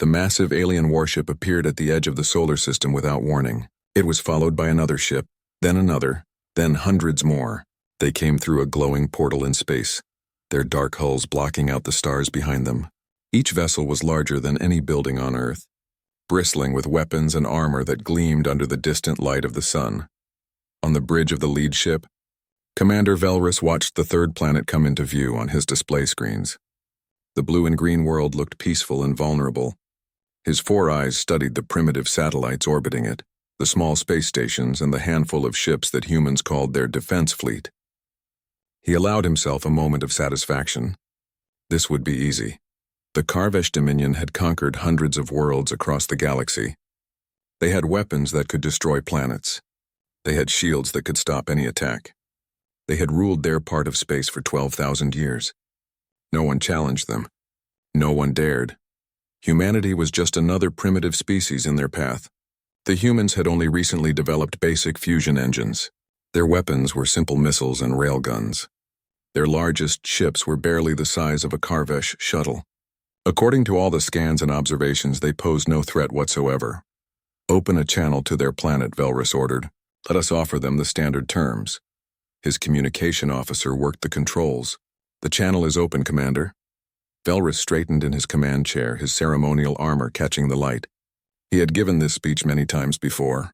The massive alien warship appeared at the edge of the solar system without warning. It was followed by another ship, then another, then hundreds more. They came through a glowing portal in space, their dark hulls blocking out the stars behind them. Each vessel was larger than any building on Earth, bristling with weapons and armor that gleamed under the distant light of the sun. On the bridge of the lead ship, Commander Velrus watched the third planet come into view on his display screens. The blue and green world looked peaceful and vulnerable. His 4 eyes studied the primitive satellites orbiting it, the small space stations and the handful of ships that humans called their defense fleet. He allowed himself a moment of satisfaction. This would be easy. The Karvesh Dominion had conquered hundreds of worlds across the galaxy. They had weapons that could destroy planets. They had shields that could stop any attack. They had ruled their part of space for 12,000 years. No one challenged them. No one dared. Humanity was just another primitive species in their path. The humans had only recently developed basic fusion engines. Their weapons were simple missiles and railguns. Their largest ships were barely the size of a Karvesh shuttle. According to all the scans and observations, they posed no threat whatsoever. Open a channel to their planet, Velrus ordered. Let us offer them the standard terms. His communication officer worked the controls. The channel is open, Commander. Velrus straightened in his command chair, his ceremonial armor catching the light. He had given this speech many times before.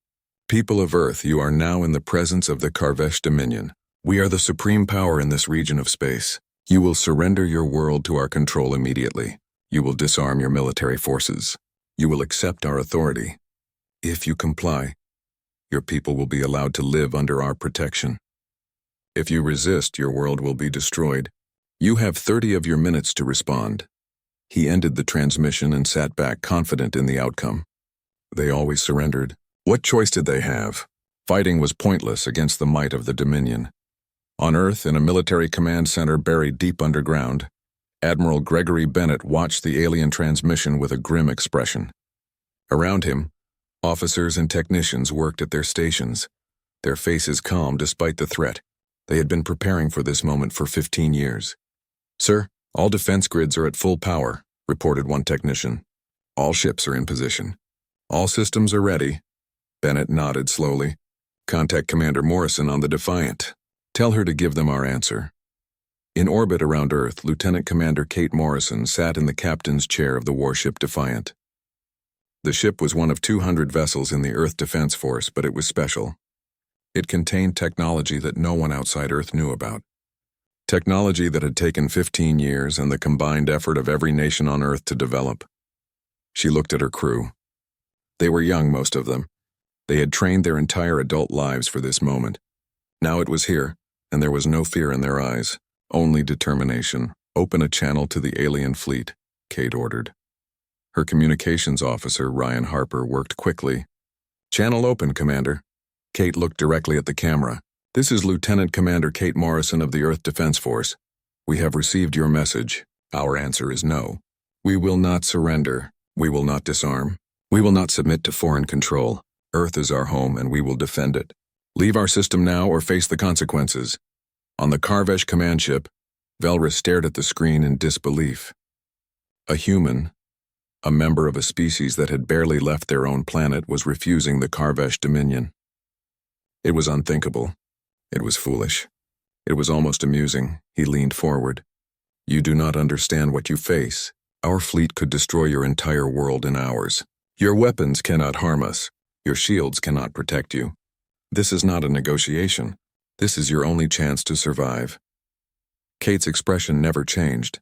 People of Earth, you are now in the presence of the Karvesh Dominion. We are the supreme power in this region of space. You will surrender your world to our control immediately. You will disarm your military forces. You will accept our authority. If you comply, your people will be allowed to live under our protection. If you resist, your world will be destroyed. You have 30 of your minutes to respond. He ended the transmission and sat back, confident in the outcome. They always surrendered. What choice did they have? Fighting was pointless against the might of the Dominion. On Earth, in a military command center buried deep underground, Admiral Gregory Bennett watched the alien transmission with a grim expression. Around him, officers and technicians worked at their stations, their faces calm despite the threat. They had been preparing for this moment for 15 years. Sir, all defense grids are at full power, reported one technician. All ships are in position. All systems are ready. Bennett nodded slowly. Contact Commander Morrison on the Defiant. Tell her to give them our answer. In orbit around Earth, Lieutenant Commander Kate Morrison sat in the captain's chair of the warship Defiant. The ship was one of 200 vessels in the Earth Defense Force, but it was special. It contained technology that no one outside Earth knew about. Technology that had taken 15 years and the combined effort of every nation on Earth to develop. She looked at her crew. They were young, most of them. They had trained their entire adult lives for this moment. Now it was here, and there was no fear in their eyes, only determination. Open a channel to the alien fleet, Kate ordered. Her communications officer, Ryan Harper, worked quickly. Channel open, Commander. Kate looked directly at the camera. This is Lieutenant Commander Kate Morrison of the Earth Defense Force. We have received your message. Our answer is no. We will not surrender. We will not disarm. We will not submit to foreign control. Earth is our home and we will defend it. Leave our system now or face the consequences. On the Karvesh command ship, Velrus stared at the screen in disbelief. A human, a member of a species that had barely left their own planet, was refusing the Karvesh Dominion. It was unthinkable. It was foolish. It was almost amusing. He leaned forward. You do not understand what you face. Our fleet could destroy your entire world in hours. Your weapons cannot harm us. Your shields cannot protect you. This is not a negotiation. This is your only chance to survive. Kate's expression never changed.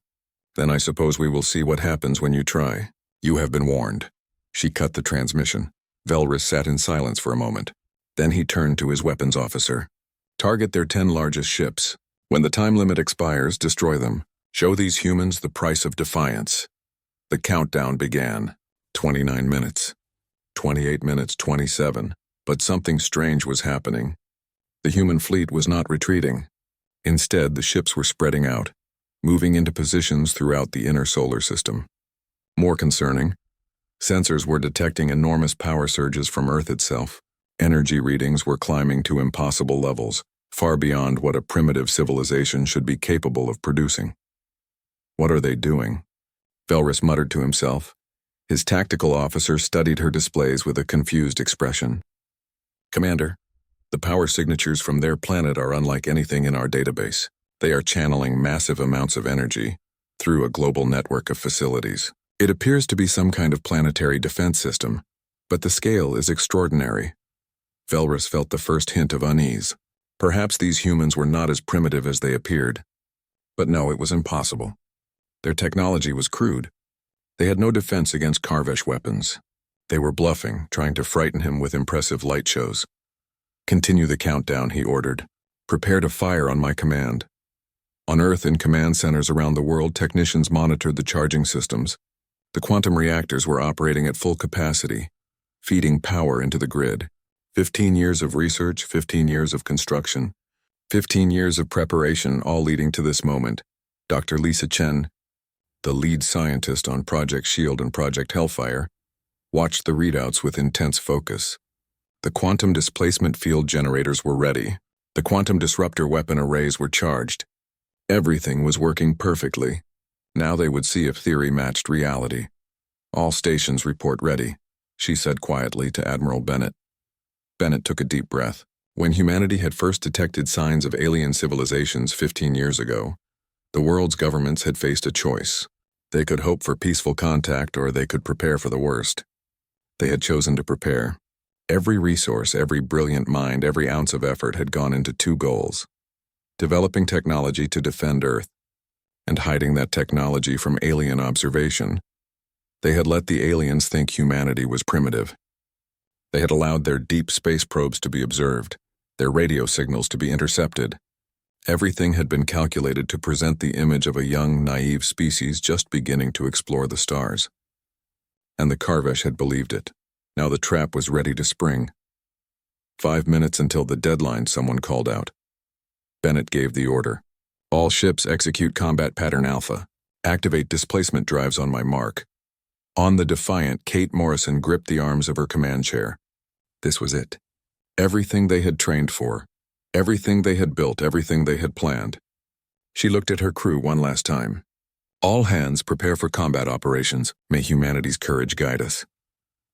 Then I suppose we will see what happens when you try. You have been warned. She cut the transmission. Velrus sat in silence for a moment. Then he turned to his weapons officer. Target their 10 largest ships. When the time limit expires, destroy them. Show these humans the price of defiance. The countdown began. 29 minutes. 28 minutes, 27. But something strange was happening. The human fleet was not retreating. Instead, the ships were spreading out, moving into positions throughout the inner solar system. More concerning, sensors were detecting enormous power surges from Earth itself. Energy readings were climbing to impossible levels, far beyond what a primitive civilization should be capable of producing. What are they doing? Velrus muttered to himself. His tactical officer studied her displays with a confused expression. "Commander, the power signatures from their planet are unlike anything in our database. They are channeling massive amounts of energy through a global network of facilities. It appears to be some kind of planetary defense system, but the scale is extraordinary." Velrus felt the first hint of unease. Perhaps these humans were not as primitive as they appeared. But no, it was impossible. Their technology was crude. They had no defense against Karvesh weapons. They were bluffing, trying to frighten him with impressive light shows. "Continue the countdown," he ordered. "Prepare to fire on my command." On Earth and command centers around the world, technicians monitored the charging systems. The quantum reactors were operating at full capacity, feeding power into the grid. 15 years of research, 15 years of construction, 15 years of preparation, all leading to this moment. Dr. Lisa Chen, the lead scientist on Project SHIELD and Project Hellfire, watched the readouts with intense focus. The quantum displacement field generators were ready. The quantum disruptor weapon arrays were charged. Everything was working perfectly. Now they would see if theory matched reality. "All stations report ready," she said quietly to Admiral Bennett. Bennett took a deep breath. When humanity had first detected signs of alien civilizations 15 years ago, the world's governments had faced a choice. They could hope for peaceful contact, or they could prepare for the worst. They had chosen to prepare. Every resource, every brilliant mind, every ounce of effort had gone into two goals: developing technology to defend Earth, and hiding that technology from alien observation. They had let the aliens think humanity was primitive. They had allowed their deep space probes to be observed, their radio signals to be intercepted. Everything had been calculated to present the image of a young, naive species just beginning to explore the stars. And the Karvesh had believed it. Now the trap was ready to spring. 5 minutes until the deadline, someone called out. Bennett gave the order. "All ships execute combat pattern Alpha. Activate displacement drives on my mark." On the Defiant, Kate Morrison gripped the arms of her command chair. This was it. Everything they had trained for. Everything they had built, everything they had planned. She looked at her crew one last time. "All hands prepare for combat operations. May humanity's courage guide us."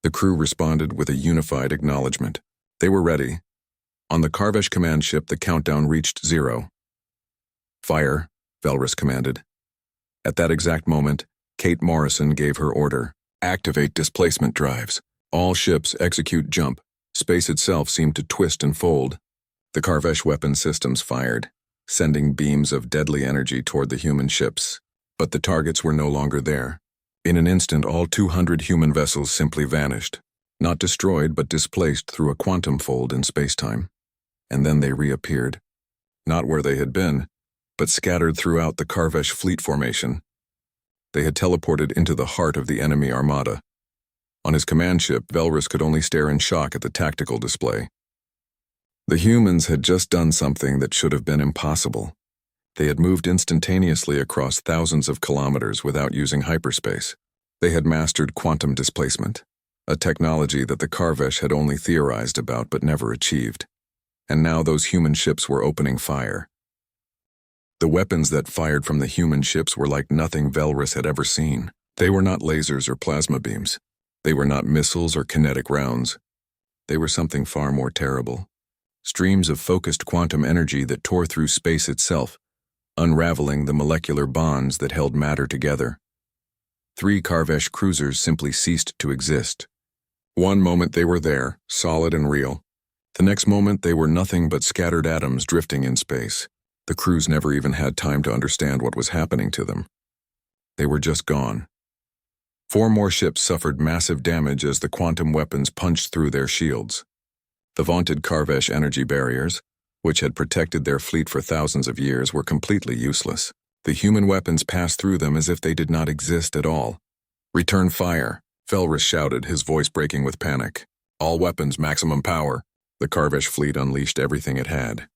The crew responded with a unified acknowledgement. They were ready. On the Karvesh command ship, the countdown reached 0. "Fire," Velrus commanded. At that exact moment, Kate Morrison gave her order. "Activate displacement drives. All ships execute jump." Space itself seemed to twist and fold. The Karvesh weapon systems fired, sending beams of deadly energy toward the human ships. But the targets were no longer there. In an instant, all 200 human vessels simply vanished. Not destroyed, but displaced through a quantum fold in spacetime. And then they reappeared. Not where they had been, but scattered throughout the Karvesh fleet formation. They had teleported into the heart of the enemy armada. On his command ship, Velrus could only stare in shock at the tactical display. The humans had just done something that should have been impossible. They had moved instantaneously across thousands of kilometers without using hyperspace. They had mastered quantum displacement, a technology that the Karvesh had only theorized about but never achieved. And now those human ships were opening fire. The weapons that fired from the human ships were like nothing Velrus had ever seen. They were not lasers or plasma beams. They were not missiles or kinetic rounds. They were something far more terrible. Streams of focused quantum energy that tore through space itself, unraveling the molecular bonds that held matter together. 3 Karvesh cruisers simply ceased to exist. One moment they were there, solid and real. The next moment they were nothing but scattered atoms drifting in space. The crews never even had time to understand what was happening to them. They were just gone. 4 more ships suffered massive damage as the quantum weapons punched through their shields. The vaunted Karvesh energy barriers, which had protected their fleet for thousands of years, were completely useless. The human weapons passed through them as if they did not exist at all. "Return fire," Velrus shouted, his voice breaking with panic. "All weapons, maximum power." The Karvesh fleet unleashed everything it had.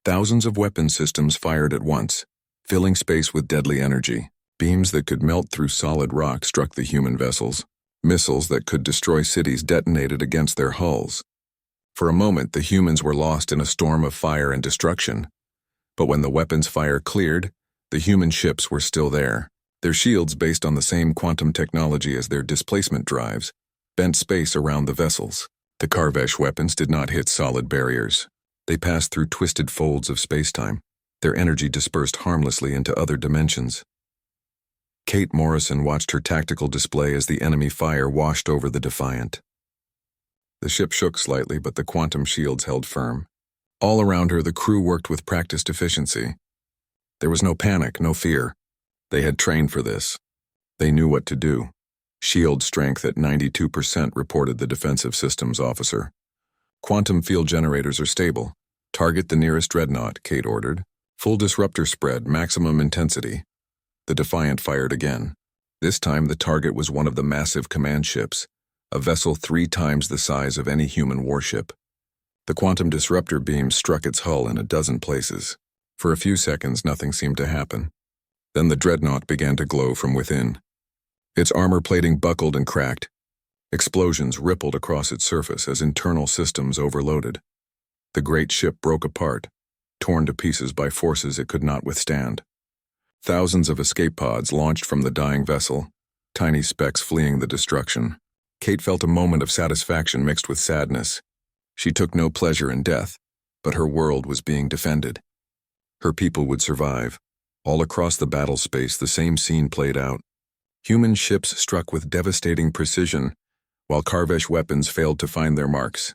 Thousands of weapon systems fired at once, filling space with deadly energy. Beams that could melt through solid rock struck the human vessels. Missiles that could destroy cities detonated against their hulls. For a moment, the humans were lost in a storm of fire and destruction. But when the weapons fire cleared, the human ships were still there. Their shields, based on the same quantum technology as their displacement drives, bent space around the vessels. The Karvesh weapons did not hit solid barriers. They passed through twisted folds of spacetime. Their energy dispersed harmlessly into other dimensions. Kate Morrison watched her tactical display as the enemy fire washed over the Defiant. The ship shook slightly, but the quantum shields held firm. All around her, the crew worked with practiced efficiency. There was no panic, no fear. They had trained for this. They knew what to do. Shield strength at 92%, reported the defensive systems officer. Quantum field generators are stable. Target the nearest dreadnought, Kate ordered. Full disruptor spread, maximum intensity. The Defiant fired again. This time the target was one of the massive command ships, a vessel 3 times the size of any human warship. The quantum disruptor beam struck its hull in a dozen places. For a few seconds, nothing seemed to happen. Then the dreadnought began to glow from within. Its armor plating buckled and cracked. Explosions rippled across its surface as internal systems overloaded. The great ship broke apart, torn to pieces by forces it could not withstand. Thousands of escape pods launched from the dying vessel, tiny specks fleeing the destruction. Kate felt a moment of satisfaction mixed with sadness. She took no pleasure in death, but her world was being defended. Her people would survive. All across the battle space, the same scene played out. Human ships struck with devastating precision, while Karvesh weapons failed to find their marks.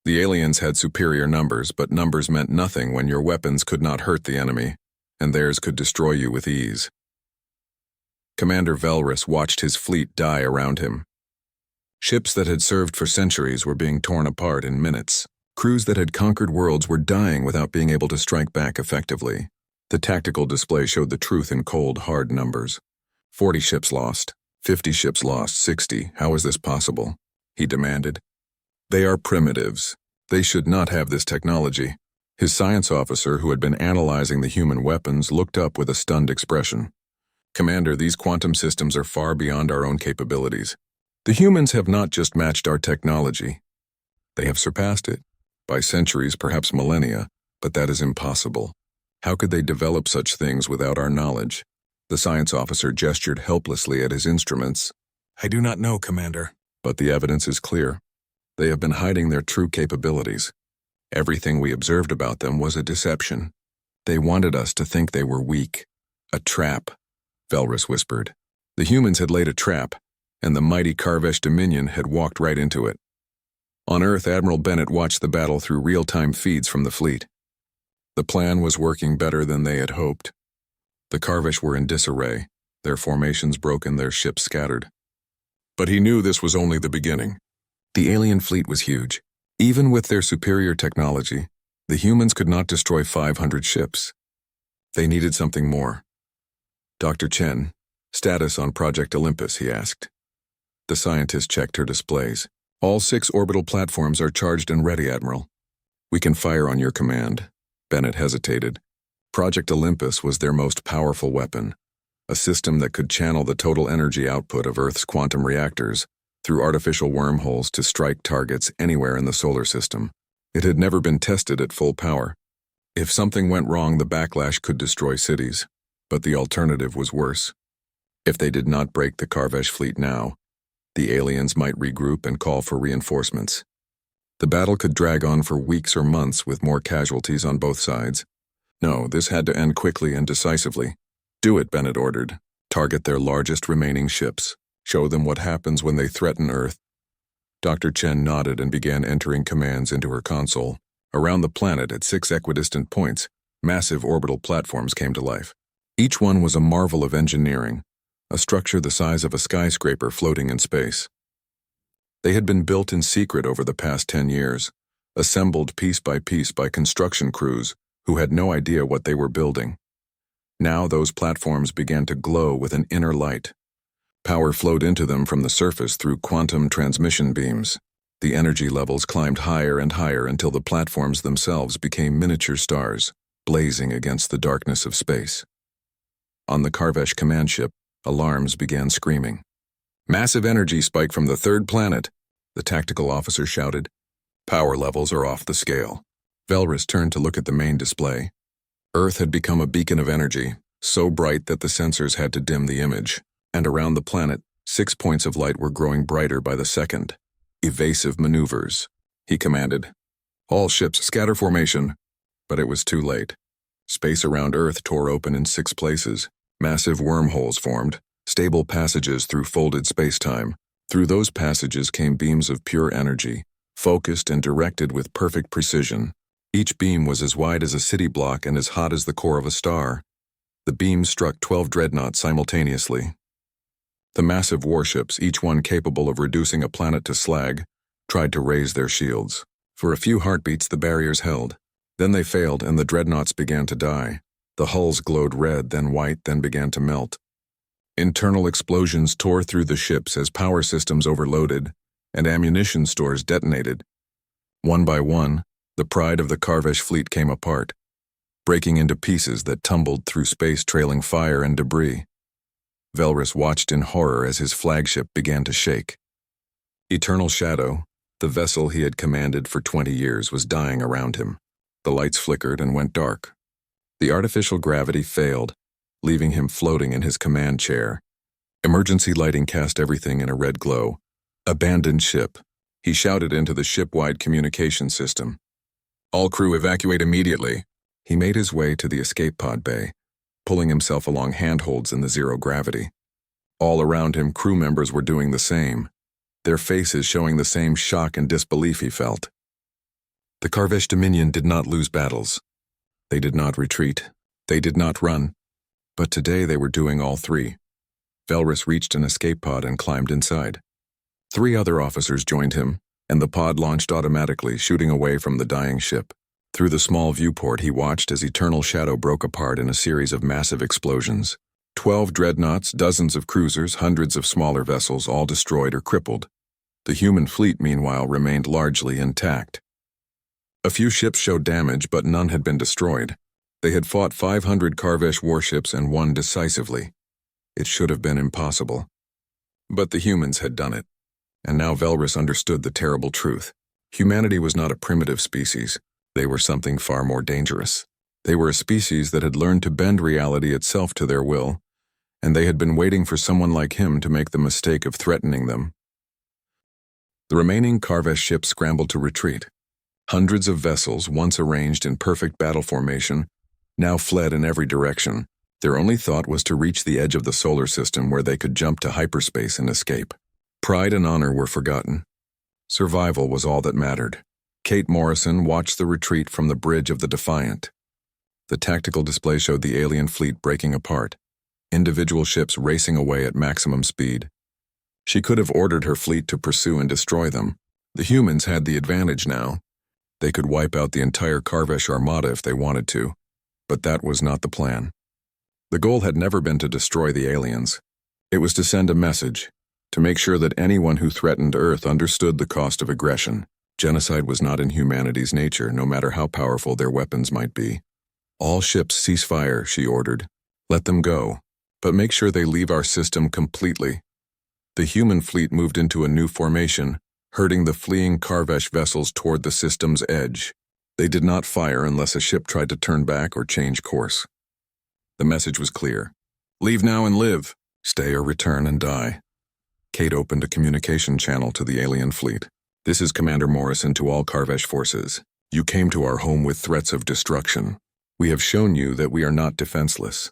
The aliens had superior numbers, but numbers meant nothing when your weapons could not hurt the enemy, and theirs could destroy you with ease. Commander Velrus watched his fleet die around him. Ships that had served for centuries were being torn apart in minutes. Crews that had conquered worlds were dying without being able to strike back effectively. The tactical display showed the truth in cold, hard numbers. 40 ships lost, 50 ships lost, 60. How is this possible? He demanded. They are primitives. They should not have this technology. His science officer, who had been analyzing the human weapons, looked up with a stunned expression. Commander, these quantum systems are far beyond our own capabilities. The humans have not just matched our technology. They have surpassed it. By centuries, perhaps millennia, but that is impossible. How could they develop such things without our knowledge? The science officer gestured helplessly at his instruments. I do not know, Commander. But the evidence is clear. They have been hiding their true capabilities. Everything we observed about them was a deception. They wanted us to think they were weak. A trap, Velrus whispered. The humans had laid a trap, and the mighty Karvesh Dominion had walked right into it. On Earth, Admiral Bennett watched the battle through real-time feeds from the fleet. The plan was working better than they had hoped. The Karvesh were in disarray, their formations broken, their ships scattered. But he knew this was only the beginning. The alien fleet was huge. Even with their superior technology, the humans could not destroy 500 ships. They needed something more. Dr. Chen, status on Project Olympus, he asked. The scientist checked her displays. All 6 orbital platforms are charged and ready, Admiral. We can fire on your command. Bennett hesitated. Project Olympus was their most powerful weapon, a system that could channel the total energy output of Earth's quantum reactors through artificial wormholes to strike targets anywhere in the solar system. It had never been tested at full power. If something went wrong, the backlash could destroy cities, but the alternative was worse. If they did not break the Karvesh fleet now, the aliens might regroup and call for reinforcements. The battle could drag on for weeks or months with more casualties on both sides. No, this had to end quickly and decisively. Do it, Bennett ordered. Target their largest remaining ships. Show them what happens when they threaten Earth. Dr. Chen nodded and began entering commands into her console. Around the planet, at 6 equidistant points, massive orbital platforms came to life. Each one was a marvel of engineering, a structure the size of a skyscraper floating in space. They had been built in secret over the past 10 years, assembled piece by construction crews who had no idea what they were building. Now those platforms began to glow with an inner light. Power flowed into them from the surface through quantum transmission beams. The energy levels climbed higher and higher until the platforms themselves became miniature stars, blazing against the darkness of space. On the Karvesh command ship, alarms began screaming. Massive energy spike from the 3rd planet, the tactical officer shouted. Power levels are off the scale. Velrus turned to look at the main display. Earth had become a beacon of energy, so bright that the sensors had to dim the image, and around the planet, 6 points of light were growing brighter by the second. Evasive maneuvers, he commanded. All ships scatter formation. But it was too late. Space around Earth tore open in 6 places. Massive wormholes formed, stable passages through folded space-time. Through those passages came beams of pure energy, focused and directed with perfect precision. Each beam was as wide as a city block and as hot as the core of a star. The beams struck 12 dreadnoughts simultaneously. The massive warships, each one capable of reducing a planet to slag, tried to raise their shields. For a few heartbeats the barriers held. Then they failed and the dreadnoughts began to die. The hulls glowed red, then white, then began to melt. Internal explosions tore through the ships as power systems overloaded and ammunition stores detonated. One by one, the pride of the Karvesh fleet came apart, breaking into pieces that tumbled through space trailing fire and debris. Velrus watched in horror as his flagship began to shake. Eternal Shadow, the vessel he had commanded for 20 years, was dying around him. The lights flickered and went dark. The artificial gravity failed, leaving him floating in his command chair. Emergency lighting cast everything in a red glow. Abandoned ship. He shouted into the ship-wide communication system. All crew evacuate immediately. He made his way to the escape pod bay, pulling himself along handholds in the zero gravity. All around him, crew members were doing the same, their faces showing the same shock and disbelief he felt. The Karvesh Dominion did not lose battles. They did not retreat. They did not run. But today they were doing all three. Velrus reached an escape pod and climbed inside. 3 other officers joined him, and the pod launched automatically, shooting away from the dying ship. Through the small viewport, he watched as Eternal Shadow broke apart in a series of massive explosions. 12 dreadnoughts, dozens of cruisers, hundreds of smaller vessels, all destroyed or crippled. The human fleet, meanwhile, remained largely intact. A few ships showed damage, but none had been destroyed. They had fought 500 Karvesh warships and won decisively. It should have been impossible. But the humans had done it. And now Velrus understood the terrible truth. Humanity was not a primitive species. They were something far more dangerous. They were a species that had learned to bend reality itself to their will, and they had been waiting for someone like him to make the mistake of threatening them. The remaining Karvesh ships scrambled to retreat. Hundreds of vessels, once arranged in perfect battle formation, now fled in every direction. Their only thought was to reach the edge of the solar system where they could jump to hyperspace and escape. Pride and honor were forgotten. Survival was all that mattered. Kate Morrison watched the retreat from the bridge of the Defiant. The tactical display showed the alien fleet breaking apart, individual ships racing away at maximum speed. She could have ordered her fleet to pursue and destroy them. The humans had the advantage now. They could wipe out the entire Karvesh armada if they wanted to, but that was not the plan. The goal had never been to destroy the aliens. It was to send a message, to make sure that anyone who threatened Earth understood the cost of aggression. Genocide was not in humanity's nature, no matter how powerful their weapons might be. All ships cease fire, she ordered. Let them go, but make sure they leave our system completely. The human fleet moved into a new formation, herding the fleeing Karvesh vessels toward the system's edge. They did not fire unless a ship tried to turn back or change course. The message was clear. Leave now and live. Stay or return and die. Kate opened a communication channel to the alien fleet. This is Commander Morrison to all Karvesh forces. You came to our home with threats of destruction. We have shown you that we are not defenseless.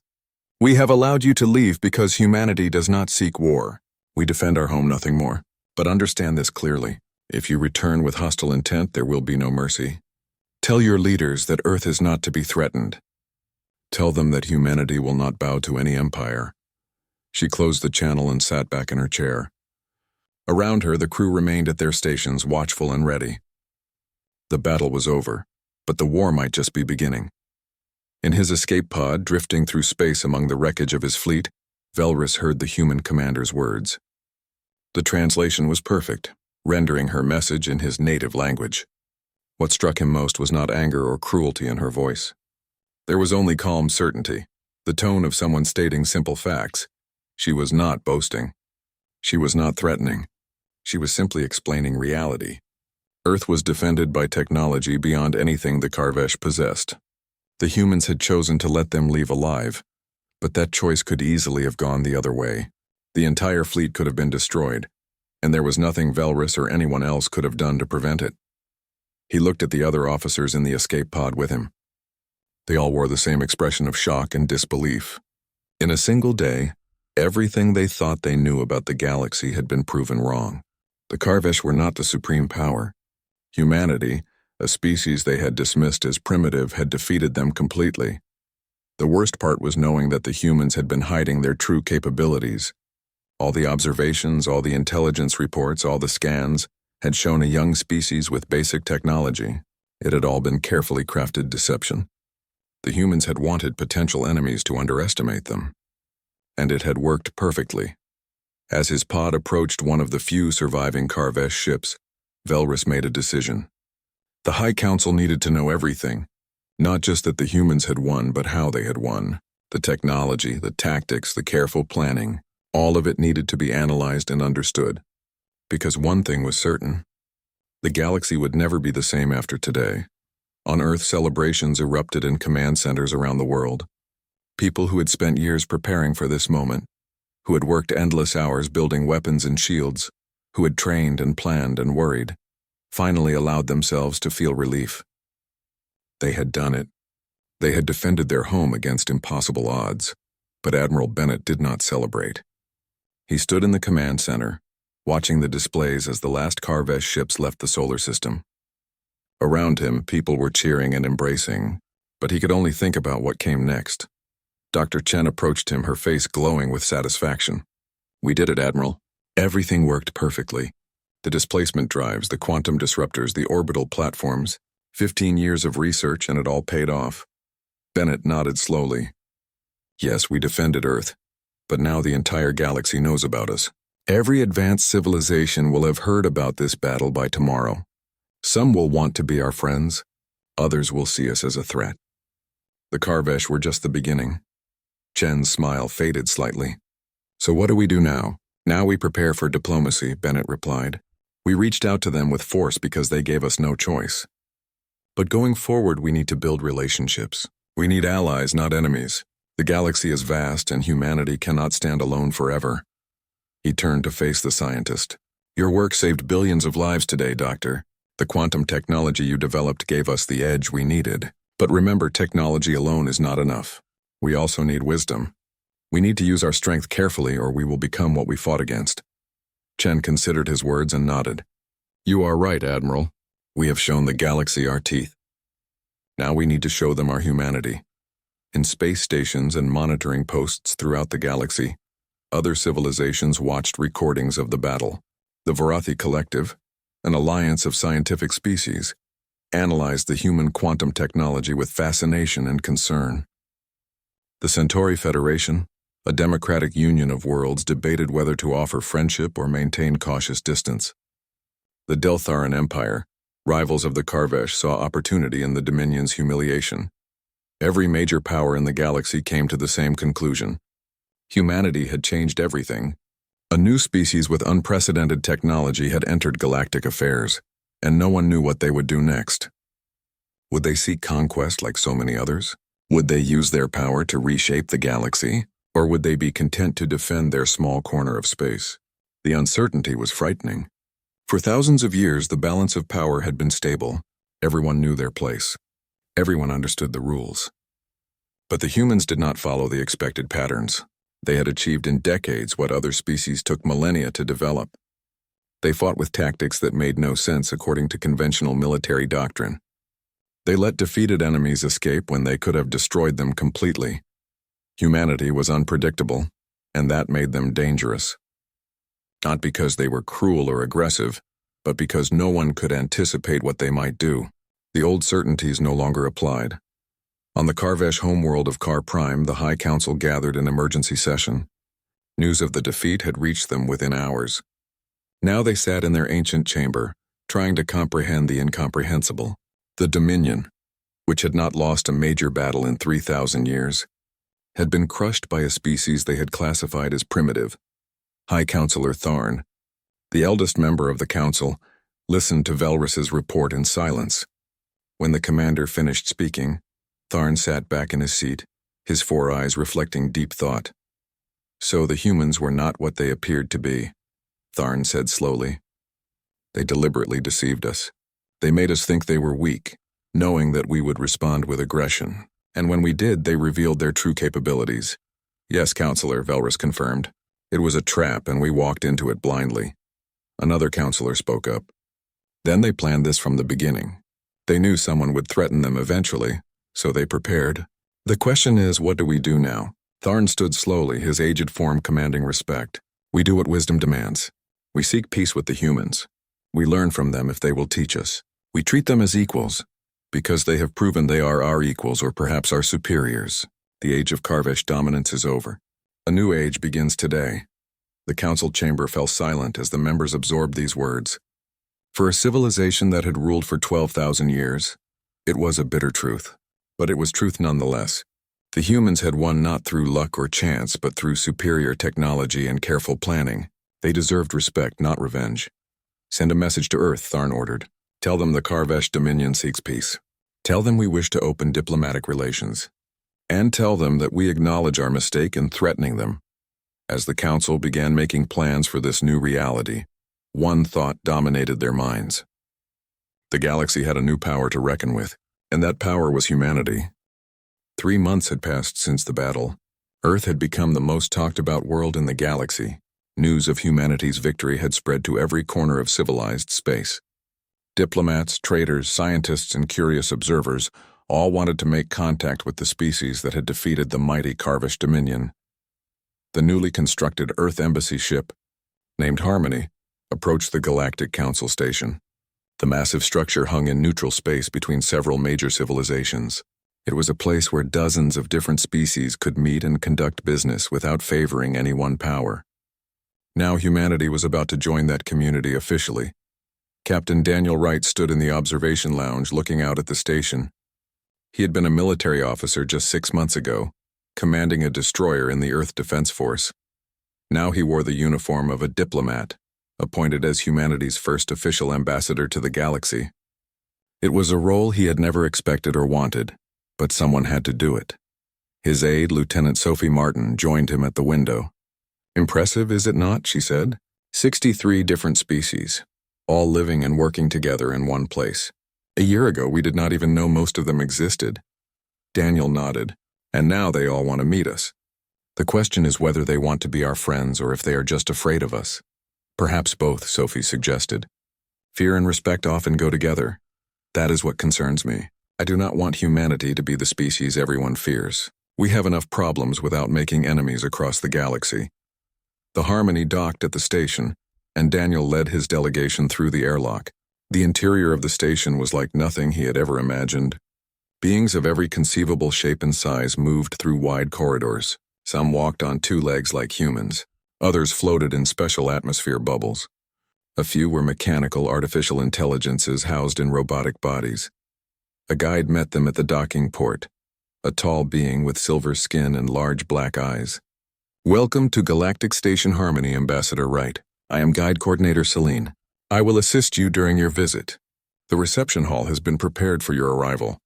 We have allowed you to leave because humanity does not seek war. We defend our home, nothing more. But understand this clearly. If you return with hostile intent, there will be no mercy. Tell your leaders that Earth is not to be threatened. Tell them that humanity will not bow to any empire. She closed the channel and sat back in her chair. Around her, the crew remained at their stations, watchful and ready. The battle was over, but the war might just be beginning. In his escape pod, drifting through space among the wreckage of his fleet, Velrus heard the human commander's words. The translation was perfect, rendering her message in his native language. What struck him most was not anger or cruelty in her voice. There was only calm certainty, the tone of someone stating simple facts. She was not boasting. She was not threatening. She was simply explaining reality. Earth was defended by technology beyond anything the Karvesh possessed. The humans had chosen to let them leave alive, But that choice could easily have gone the other way. The entire fleet could have been destroyed, and there was nothing Velrus or anyone else could have done to prevent it. He looked at the other officers in the escape pod with him. They all wore the same expression of shock and disbelief. In a single day, everything they thought they knew about the galaxy had been proven wrong. The Karvesh were not the supreme power. Humanity, a species they had dismissed as primitive, had defeated them completely. The worst part was knowing that the humans had been hiding their true capabilities. All the observations, all the intelligence reports, all the scans had shown a young species with basic technology. It had all been carefully crafted deception. The humans had wanted potential enemies to underestimate them. And it had worked perfectly. As his pod approached one of the few surviving Karvesh ships, Velrus made a decision. The High Council needed to know everything. Not just that the humans had won, but how they had won. The technology, the tactics, the careful planning. All of it needed to be analyzed and understood. Because one thing was certain. The galaxy would never be the same after today. On Earth, celebrations erupted in command centers around the world. People who had spent years preparing for this moment, who had worked endless hours building weapons and shields, who had trained and planned and worried, finally allowed themselves to feel relief. They had done it. They had defended their home against impossible odds, but Admiral Bennett did not celebrate. He stood in the command center, watching the displays as the last Karvesh ships left the solar system. Around him, people were cheering and embracing, but he could only think about what came next. Dr. Chen approached him, her face glowing with satisfaction. "We did it, Admiral. Everything worked perfectly. The displacement drives, the quantum disruptors, the orbital platforms. 15 years of research and it all paid off." Bennett nodded slowly. "Yes, we defended Earth, but now the entire galaxy knows about us. Every advanced civilization will have heard about this battle by tomorrow. Some will want to be our friends, others will see us as a threat." The Karvesh were just the beginning. Chen's smile faded slightly. "So what do we do now?" "Now we prepare for diplomacy," Bennett replied. "We reached out to them with force because they gave us no choice. But going forward, we need to build relationships. We need allies, not enemies. The galaxy is vast and humanity cannot stand alone forever." He turned to face the scientist. "Your work saved billions of lives today, Doctor. The quantum technology you developed gave us the edge we needed. But remember, technology alone is not enough. We also need wisdom. We need to use our strength carefully or we will become what we fought against." Chen considered his words and nodded. "You are right, Admiral. We have shown the galaxy our teeth. Now we need to show them our humanity." In space stations and monitoring posts throughout the galaxy, other civilizations watched recordings of the battle. The Varathi Collective, an alliance of scientific species, analyzed the human quantum technology with fascination and concern. The Centauri Federation, a democratic union of worlds, debated whether to offer friendship or maintain cautious distance. The Deltharan Empire, rivals of the Karvesh, saw opportunity in the Dominion's humiliation. Every major power in the galaxy came to the same conclusion. Humanity had changed everything. A new species with unprecedented technology had entered galactic affairs, and no one knew what they would do next. Would they seek conquest like so many others? Would they use their power to reshape the galaxy, or would they be content to defend their small corner of space? The uncertainty was frightening. For thousands of years, the balance of power had been stable. Everyone knew their place. Everyone understood the rules. But the humans did not follow the expected patterns. They had achieved in decades what other species took millennia to develop. They fought with tactics that made no sense according to conventional military doctrine. They let defeated enemies escape when they could have destroyed them completely. Humanity was unpredictable, and that made them dangerous. Not because they were cruel or aggressive, but because no one could anticipate what they might do. The old certainties no longer applied. On the Karvesh homeworld of Kar Prime, the High Council gathered in emergency session. News of the defeat had reached them within hours. Now they sat in their ancient chamber, trying to comprehend the incomprehensible. The Dominion, which had not lost a major battle in 3,000 years, had been crushed by a species they had classified as primitive. High Counselor Tharn, the eldest member of the council, listened to Velrus's report in silence. When the commander finished speaking, Tharn sat back in his seat, his 4 eyes reflecting deep thought. So the humans were not what they appeared to be, Tharn said slowly. They deliberately deceived us. They made us think they were weak, knowing that we would respond with aggression. And when we did, they revealed their true capabilities. Yes, Counselor, Velrus confirmed. It was a trap and we walked into it blindly. Another counselor spoke up. Then they planned this from the beginning. They knew someone would threaten them eventually, so they prepared. The question is, what do we do now? Tharn stood slowly, his aged form commanding respect. We do what wisdom demands. We seek peace with the humans. We learn from them if they will teach us. We treat them as equals, because they have proven they are our equals or perhaps our superiors. The age of Karvesh dominance is over. A new age begins today. The council chamber fell silent as the members absorbed these words. For a civilization that had ruled for 12,000 years, it was a bitter truth. But it was truth nonetheless. The humans had won not through luck or chance, but through superior technology and careful planning. They deserved respect, not revenge. Send a message to Earth, Tharn ordered. Tell them the Karvesh Dominion seeks peace. Tell them we wish to open diplomatic relations. And tell them that we acknowledge our mistake in threatening them. As the council began making plans for this new reality, one thought dominated their minds. The galaxy had a new power to reckon with, and that power was humanity. 3 months had passed since the battle. Earth had become the most talked about world in the galaxy. News of humanity's victory had spread to every corner of civilized space. Diplomats, traders, scientists, and curious observers all wanted to make contact with the species that had defeated the mighty Karvesh Dominion. The newly constructed Earth Embassy ship, named Harmony, approached the Galactic Council station. The massive structure hung in neutral space between several major civilizations. It was a place where dozens of different species could meet and conduct business without favoring any one power. Now humanity was about to join that community officially. Captain Daniel Wright stood in the observation lounge looking out at the station. He had been a military officer just 6 months ago, commanding a destroyer in the Earth Defense Force. Now he wore the uniform of a diplomat, appointed as humanity's first official ambassador to the galaxy. It was a role he had never expected or wanted, but someone had to do it. His aide, Lieutenant Sophie Martin, joined him at the window. Impressive, is it not, she said. 63 different species, all living and working together in one place. A year ago, we did not even know most of them existed. Daniel nodded, and now they all want to meet us. The question is whether they want to be our friends or if they are just afraid of us. Perhaps both, Sophie suggested. Fear and respect often go together. That is what concerns me. I do not want humanity to be the species everyone fears. We have enough problems without making enemies across the galaxy. The Harmony docked at the station, and Daniel led his delegation through the airlock. The interior of the station was like nothing he had ever imagined. Beings of every conceivable shape and size moved through wide corridors. Some walked on 2 legs like humans. Others floated in special atmosphere bubbles. A few were mechanical artificial intelligences housed in robotic bodies. A guide met them at the docking port, a tall being with silver skin and large black eyes. Welcome to Galactic Station Harmony, Ambassador Wright. I am Guide Coordinator Celine. I will assist you during your visit. The reception hall has been prepared for your arrival.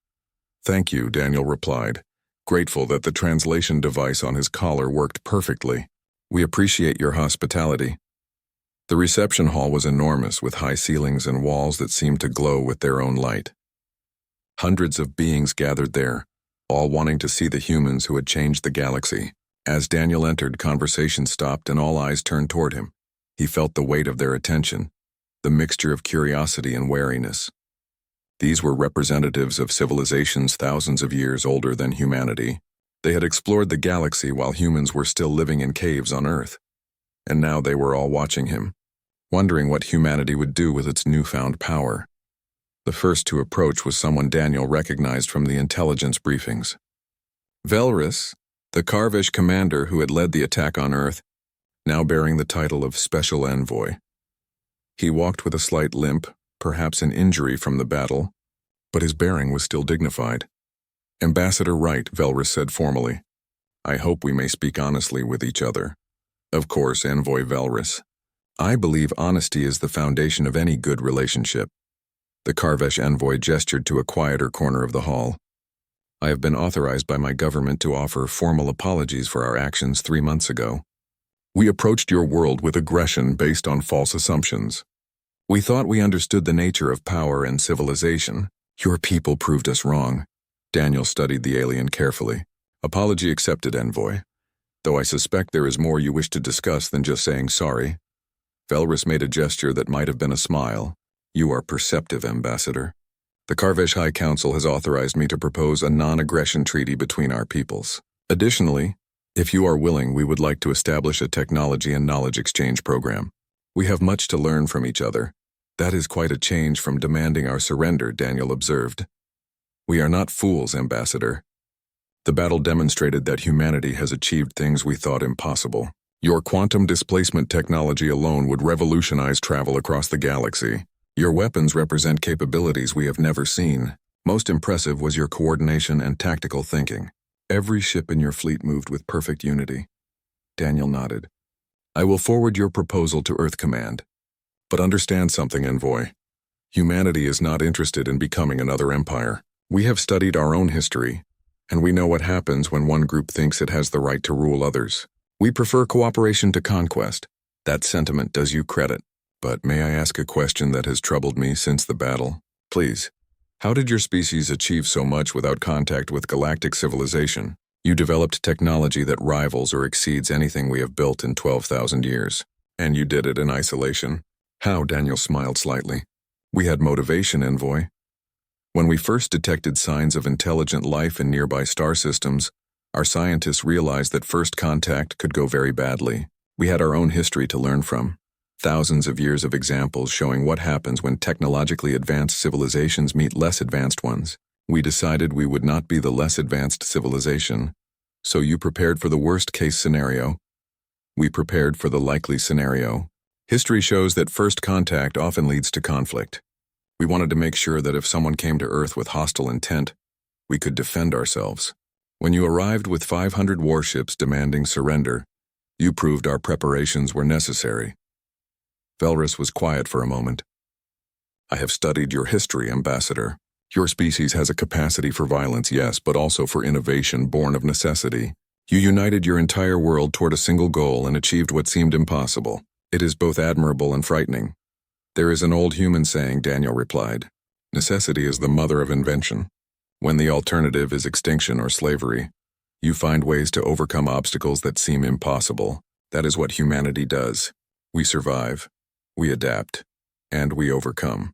Thank you, Daniel replied, grateful that the translation device on his collar worked perfectly. We appreciate your hospitality. The reception hall was enormous, with high ceilings and walls that seemed to glow with their own light. Hundreds of beings gathered there, all wanting to see the humans who had changed the galaxy. As Daniel entered, conversation stopped and all eyes turned toward him. He felt the weight of their attention, the mixture of curiosity and wariness. These were representatives of civilizations thousands of years older than humanity. They had explored the galaxy while humans were still living in caves on Earth. And now they were all watching him, wondering what humanity would do with its newfound power. The first to approach was someone Daniel recognized from the intelligence briefings. Velrus, the Karvesh commander who had led the attack on Earth, now bearing the title of Special Envoy. He walked with a slight limp, perhaps an injury from the battle, but his bearing was still dignified. Ambassador Wright, Velrus said formally. I hope we may speak honestly with each other. Of course, Envoy Velrus. I believe honesty is the foundation of any good relationship. The Karvesh envoy gestured to a quieter corner of the hall. I have been authorized by my government to offer formal apologies for our actions 3 months ago. We approached your world with aggression based on false assumptions. We thought we understood the nature of power and civilization. Your people proved us wrong. Daniel studied the alien carefully. Apology accepted, envoy. Though I suspect there is more you wish to discuss than just saying sorry. Velrus made a gesture that might have been a smile. You are perceptive, Ambassador. The Karvesh High Council has authorized me to propose a non-aggression treaty between our peoples. Additionally, if you are willing, we would like to establish a technology and knowledge exchange program. We have much to learn from each other. That is quite a change from demanding our surrender, Daniel observed. We are not fools, Ambassador. The battle demonstrated that humanity has achieved things we thought impossible. Your quantum displacement technology alone would revolutionize travel across the galaxy. Your weapons represent capabilities we have never seen. Most impressive was your coordination and tactical thinking. Every ship in your fleet moved with perfect unity. Daniel nodded. I will forward your proposal to Earth Command. But understand something, envoy. Humanity is not interested in becoming another empire. We have studied our own history, and we know what happens when one group thinks it has the right to rule others. We prefer cooperation to conquest. That sentiment does you credit. But may I ask a question that has troubled me since the battle? Please. How did your species achieve so much without contact with galactic civilization? You developed technology that rivals or exceeds anything we have built in 12,000 years. And you did it in isolation. How? Daniel smiled slightly. We had motivation, envoy. When we first detected signs of intelligent life in nearby star systems, our scientists realized that first contact could go very badly. We had our own history to learn from. Thousands of years of examples showing what happens when technologically advanced civilizations meet less advanced ones. We decided we would not be the less advanced civilization. So you prepared for the worst-case scenario. We prepared for the likely scenario. History shows that first contact often leads to conflict. We wanted to make sure that if someone came to Earth with hostile intent, we could defend ourselves. When you arrived with 500 warships demanding surrender, you proved our preparations were necessary. Velrus was quiet for a moment. I have studied your history, Ambassador. Your species has a capacity for violence, yes, but also for innovation born of necessity. You united your entire world toward a single goal and achieved what seemed impossible. It is both admirable and frightening. There is an old human saying, Daniel replied. Necessity is the mother of invention. When the alternative is extinction or slavery, you find ways to overcome obstacles that seem impossible. That is what humanity does. We survive. We adapt, and we overcome.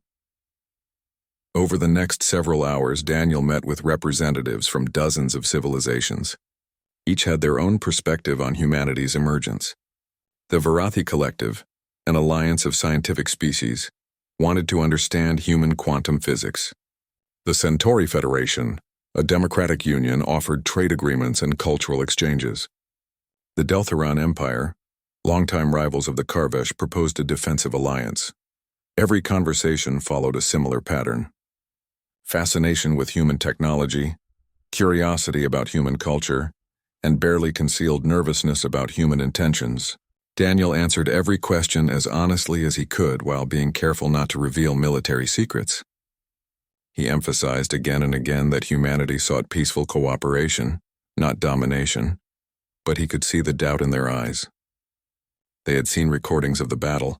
Over the next several hours, Daniel met with representatives from dozens of civilizations. Each had their own perspective on humanity's emergence. The Varathi Collective, an alliance of scientific species, wanted to understand human quantum physics. The Centauri Federation, a democratic union, offered trade agreements and cultural exchanges. The Deltharan Empire, longtime rivals of the Karvesh, proposed a defensive alliance. Every conversation followed a similar pattern. Fascination with human technology, curiosity about human culture, and barely concealed nervousness about human intentions. Daniel answered every question as honestly as he could while being careful not to reveal military secrets. He emphasized again and again that humanity sought peaceful cooperation, not domination, but he could see the doubt in their eyes. They had seen recordings of the battle.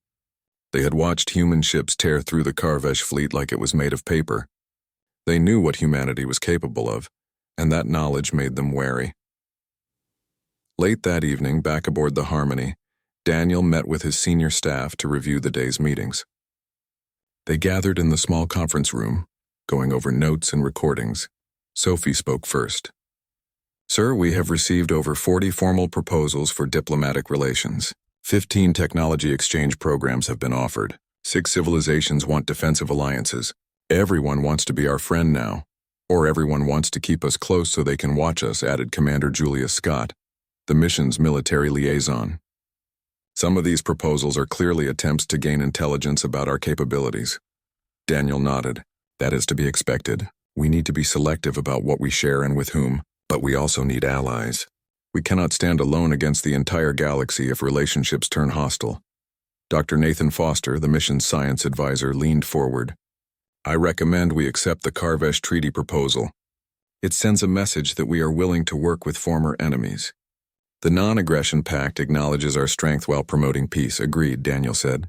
They had watched human ships tear through the Karvesh fleet like it was made of paper. They knew what humanity was capable of, and that knowledge made them wary. Late that evening, back aboard the Harmony, Daniel met with his senior staff to review the day's meetings. They gathered in the small conference room, going over notes and recordings. Sophie spoke first. Sir, we have received over 40 formal proposals for diplomatic relations. 15 technology exchange programs have been offered. 6 civilizations want defensive alliances. Everyone wants to be our friend now. Or everyone wants to keep us close so they can watch us, added Commander Julius Scott, the mission's military liaison. Some of these proposals are clearly attempts to gain intelligence about our capabilities. Daniel nodded. That is to be expected. We need to be selective about what we share and with whom, but we also need allies. We cannot stand alone against the entire galaxy if relationships turn hostile. Dr. Nathan Foster, the mission's science advisor, leaned forward. I recommend we accept the Karvesh Treaty proposal. It sends a message that we are willing to work with former enemies. The non-aggression pact acknowledges our strength while promoting peace. Agreed, Daniel said.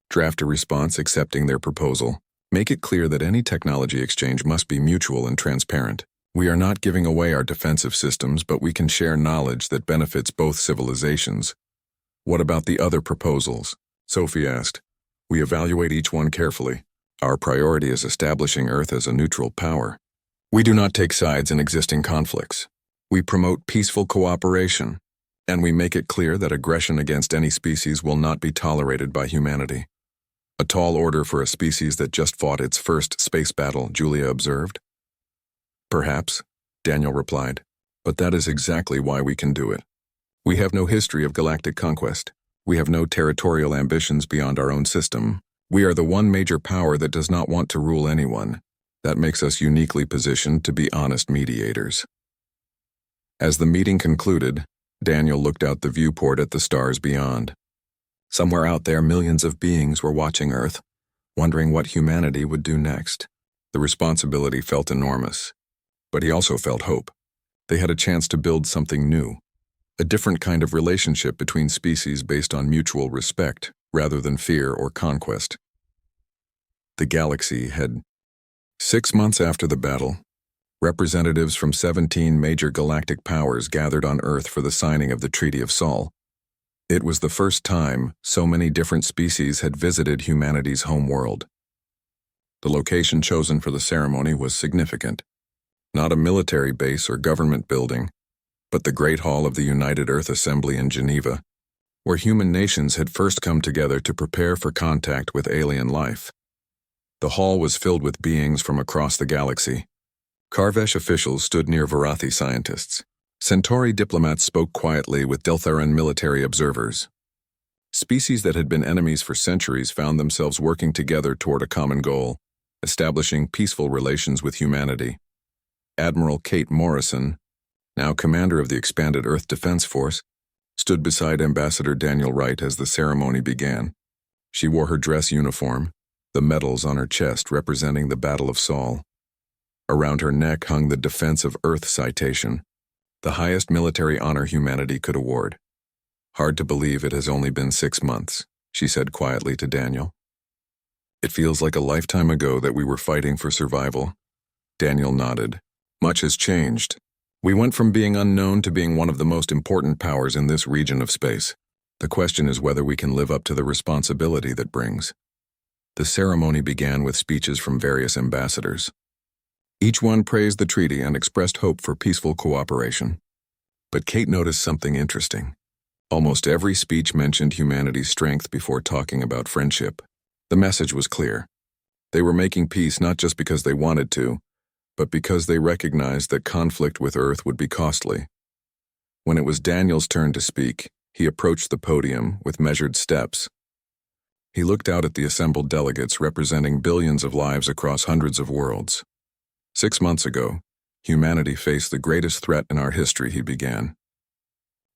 Draft a response accepting their proposal. Make it clear that any technology exchange must be mutual and transparent. We are not giving away our defensive systems, but we can share knowledge that benefits both civilizations. What about the other proposals? Sophie asked. We evaluate each one carefully. Our priority is establishing Earth as a neutral power. We do not take sides in existing conflicts. We promote peaceful cooperation, and we make it clear that aggression against any species will not be tolerated by humanity. A tall order for a species that just fought its first space battle, Julia observed. Perhaps, Daniel replied, but that is exactly why we can do it. We have no history of galactic conquest. We have no territorial ambitions beyond our own system. We are the one major power that does not want to rule anyone. That makes us uniquely positioned to be honest mediators. As the meeting concluded, Daniel looked out the viewport at the stars beyond. Somewhere out there, millions of beings were watching Earth, wondering what humanity would do next. The responsibility felt enormous, but he also felt hope. They had a chance to build something new, a different kind of relationship between species based on mutual respect rather than fear or conquest. The galaxy had 6 months after the battle. Representatives from 17 major galactic powers gathered on Earth for the signing of the Treaty of Sol. It was the first time so many different species had visited humanity's home world. The location chosen for the ceremony was significant. Not a military base or government building, but the Great Hall of the United Earth Assembly in Geneva, where human nations had first come together to prepare for contact with alien life. The hall was filled with beings from across the galaxy. Karvesh officials stood near Varathi scientists. Centauri diplomats spoke quietly with Deltharan military observers. Species that had been enemies for centuries found themselves working together toward a common goal, establishing peaceful relations with humanity. Admiral Kate Morrison, now commander of the expanded Earth Defense Force, stood beside Ambassador Daniel Wright as the ceremony began. She wore her dress uniform, the medals on her chest representing the Battle of Sol. Around her neck hung the Defense of Earth citation, the highest military honor humanity could award. Hard to believe it has only been 6 months, she said quietly to Daniel. It feels like a lifetime ago that we were fighting for survival. Daniel nodded. Much has changed. We went from being unknown to being one of the most important powers in this region of space. The question is whether we can live up to the responsibility that brings. The ceremony began with speeches from various ambassadors. Each one praised the treaty and expressed hope for peaceful cooperation. But Kate noticed something interesting. Almost every speech mentioned humanity's strength before talking about friendship. The message was clear. They were making peace not just because they wanted to, but because they recognized that conflict with Earth would be costly. When it was Daniel's turn to speak, he approached the podium with measured steps. He looked out at the assembled delegates representing billions of lives across hundreds of worlds. 6 months ago, humanity faced the greatest threat in our history, he began.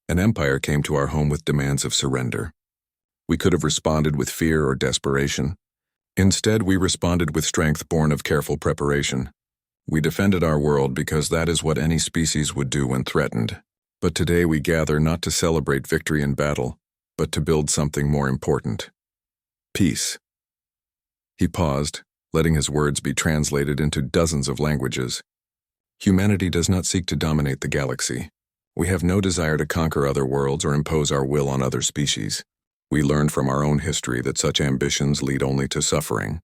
An empire came to our home with demands of surrender. We could have responded with fear or desperation. Instead, we responded with strength born of careful preparation. We defended our world because that is what any species would do when threatened. But today we gather not to celebrate victory in battle, but to build something more important. Peace. He paused, letting his words be translated into dozens of languages. Humanity does not seek to dominate the galaxy. We have no desire to conquer other worlds or impose our will on other species. We learned from our own history that such ambitions lead only to suffering.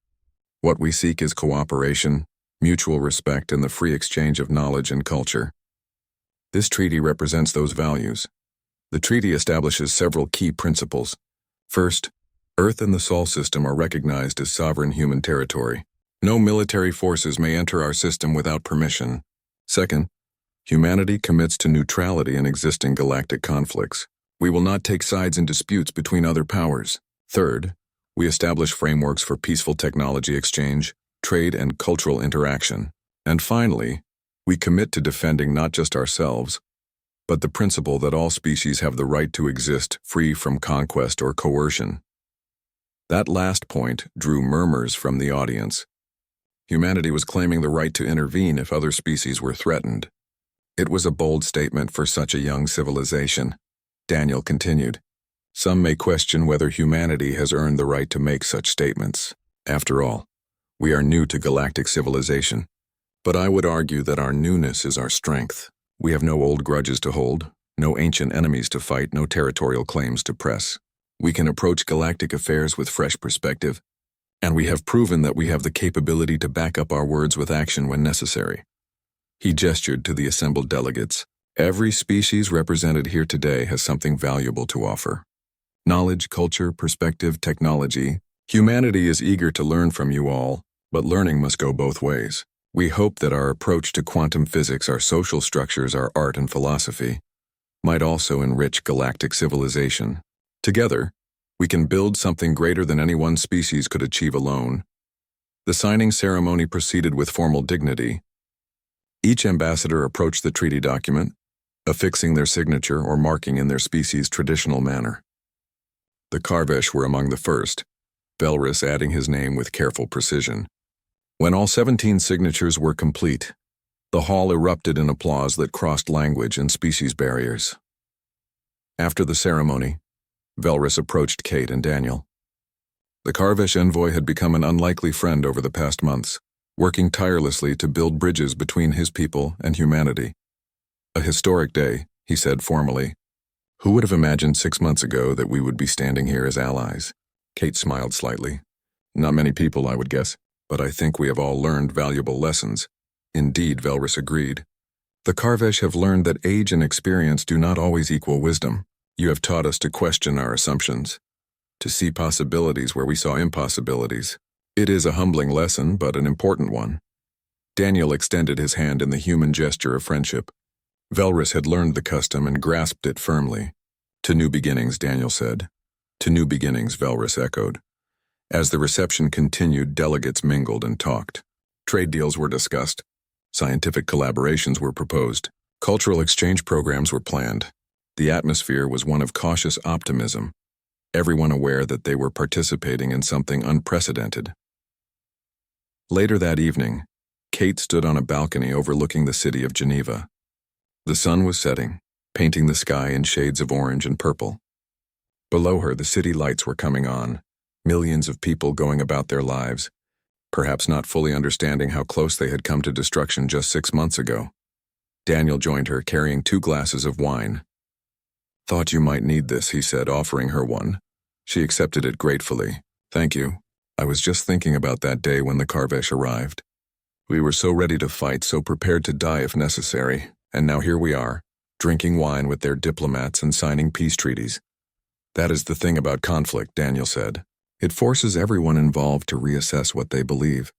What we seek is cooperation, mutual respect, and the free exchange of knowledge and culture. This treaty represents those values. The treaty establishes several key principles. First, Earth and the Sol system are recognized as sovereign human territory. No military forces may enter our system without permission. Second, humanity commits to neutrality in existing galactic conflicts. We will not take sides in disputes between other powers. Third, we establish frameworks for peaceful technology exchange, trade, and cultural interaction. And finally, we commit to defending not just ourselves, but the principle that all species have the right to exist free from conquest or coercion. That last point drew murmurs from the audience. Humanity was claiming the right to intervene if other species were threatened. It was a bold statement for such a young civilization. Daniel continued. Some may question whether humanity has earned the right to make such statements. After all, we are new to galactic civilization. But I would argue that our newness is our strength. We have no old grudges to hold, no ancient enemies to fight, no territorial claims to press. We can approach galactic affairs with fresh perspective, and we have proven that we have the capability to back up our words with action when necessary. He gestured to the assembled delegates. Every species represented here today has something valuable to offer. Knowledge, culture, perspective, technology. Humanity is eager to learn from you all, but learning must go both ways. We hope that our approach to quantum physics, our social structures, our art and philosophy might also enrich galactic civilization. Together, we can build something greater than any one species could achieve alone. The signing ceremony proceeded with formal dignity. Each ambassador approached the treaty document, affixing their signature or marking in their species' traditional manner. The Karvesh were among the first, Velrus adding his name with careful precision. When all 17 signatures were complete, the hall erupted in applause that crossed language and species barriers. After the ceremony, Velrus approached Kate and Daniel. The Karvesh envoy had become an unlikely friend over the past months, working tirelessly to build bridges between his people and humanity. A historic day, he said formally. Who would have imagined 6 months ago that we would be standing here as allies? Kate smiled slightly. Not many people, I would guess, but I think we have all learned valuable lessons. Indeed, Velrus agreed. The Karvesh have learned that age and experience do not always equal wisdom. You have taught us to question our assumptions, to see possibilities where we saw impossibilities. It is a humbling lesson, but an important one. Daniel extended his hand in the human gesture of friendship. Velrus had learned the custom and grasped it firmly. To new beginnings, Daniel said. To new beginnings, Velrus echoed. As the reception continued, delegates mingled and talked. Trade deals were discussed. Scientific collaborations were proposed. Cultural exchange programs were planned. The atmosphere was one of cautious optimism, everyone aware that they were participating in something unprecedented. Later that evening, Kate stood on a balcony overlooking the city of Geneva. The sun was setting, painting the sky in shades of orange and purple. Below her, the city lights were coming on, millions of people going about their lives, perhaps not fully understanding how close they had come to destruction just 6 months ago. Daniel joined her, carrying 2 glasses of wine. Thought you might need this, he said, offering her one. She accepted it gratefully. Thank you. I was just thinking about that day when the Karvesh arrived. We were so ready to fight, so prepared to die if necessary, and now here we are, drinking wine with their diplomats and signing peace treaties. That is the thing about conflict, Daniel said. It forces everyone involved to reassess what they believe.